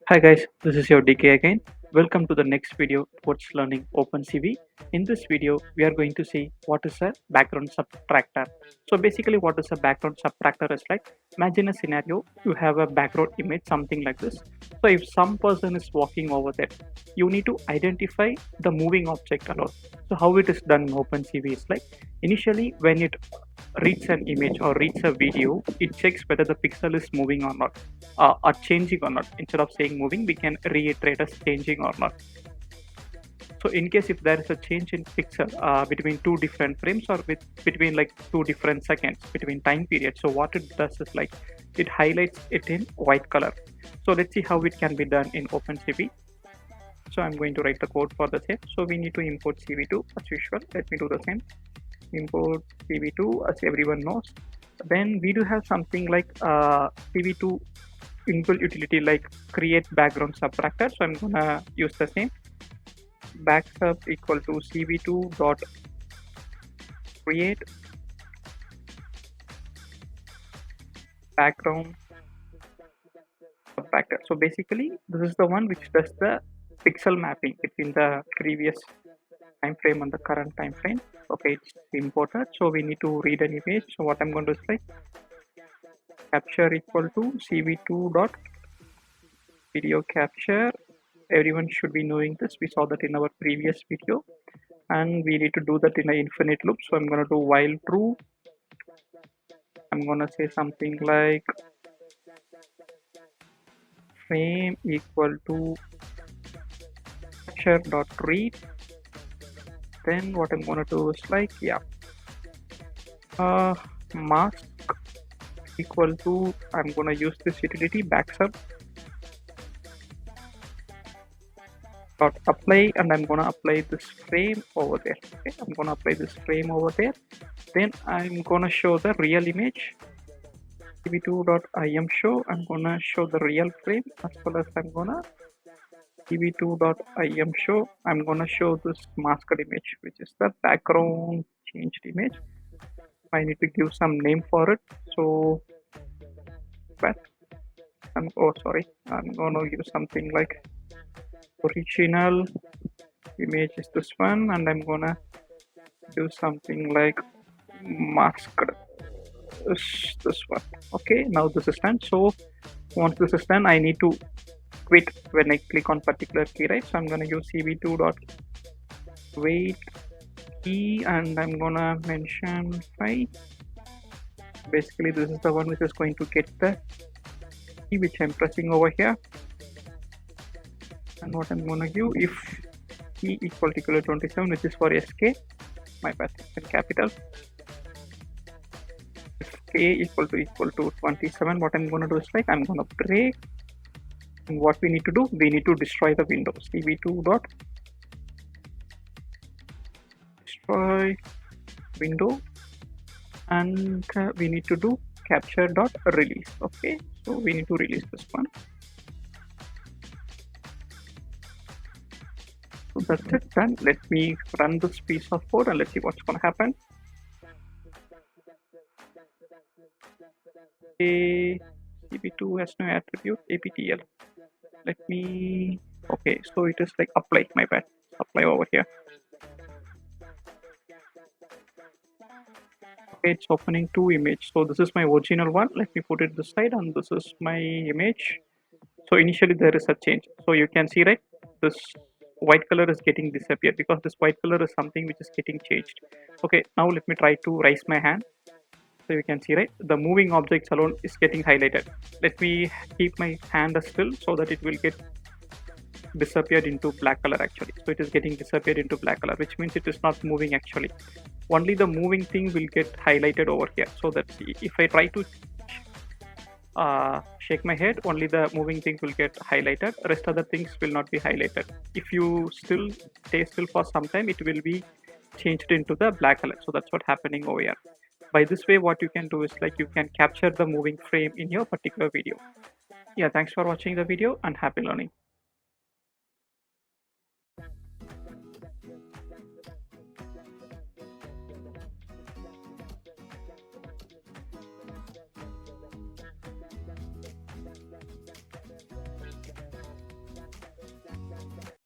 Hi guys, this is your DK again. Welcome to the next video towards learning OpenCV. In this video, we are going to see what is a background subtractor. So basically what is a background subtractor is like, imagine a scenario, you have a background image, something like this. So if some person is walking over there, you need to identify the moving object alone. So how it is done in OpenCV is like, initially when it reads an image or reads a video, it checks whether the pixel is moving or not, or changing or not. Instead of saying moving, we can reiterate as changing or not. So in case if there is a change in pixel between two different frames or between like 2 different seconds between time periods, so what it does is like it highlights it in white color. So let's see how it can be done in OpenCV. So I'm going to write the code for the same. So we need to import CV2 as usual. Let me do the same. Import CV2 as everyone knows. Then we do have something like CV2 inbuilt utility like create background subtractor. So I'm gonna use the same backsub equal to CV2 dot create background subtractor. So basically this is the one which does the pixel mapping between the previous time frame and the current time frame. Okay, it's imported, so we need to read an image. So what I'm going to say, capture equal to CV2 dot video capture. Everyone should be knowing this. We saw that in our previous video, and we need to do that in an infinite loop. So I'm going to do while true. I'm going to say something like frame equal to capture.read. Then what I'm going to do is like, mask equal to, I'm going to use this utility backsub dot apply, and I'm going to apply this frame over there. Okay, I'm going to apply this frame over there. Then I'm going to show the real image, cv2.im show. I'm going to show the real frame, as well as I'm going to cv2.im show. I'm going to show this masked image, which is the background changed image. I need to give some name for it. So I'm going to use something like original image is this one, and I'm gonna do something like masked is this one. Okay, now this is done. So once this is done, I need to quit when I click on particular key, right? So I'm gonna use cv2 dot wait key, and I'm gonna mention 5. Basically this is the one which is going to get the key which I'm pressing over here. And what I'm gonna give, if key equal to 27, which is for SK, my bad, in capital. If K equal to 27, what I'm gonna do is like I'm gonna break. And what we need to do, we need to destroy the window. cv2 dot destroy window, and we need to do capture.release. Okay, so we need to release this one. So that's it done. Let me run this piece of code and let's see what's going to happen. cv2 has no attribute aptl. Let me, okay, so it is like apply, my bad, apply over here. Okay, it's opening 2 image. So this is my original one. Let me put it this side, and this is my image. So initially there is a change. So you can see, right, this white color is getting disappeared because this white color is something which is getting changed. Okay, now let me try to raise my hand. So you can see, right, the moving objects alone is getting highlighted. Let me keep my hand as still so that it will get disappeared into black color actually. So it is getting disappeared into black color, which means it is not moving actually. Only the moving thing will get highlighted over here. So that if I try to shake my head, only the moving thing will get highlighted, rest other things will not be highlighted. If you still stay still for some time, it will be changed into the black color. So that's what's happening over here. By this way, what you can do is like you can capture the moving frame in your particular video. Yeah, thanks for watching the video and happy learning.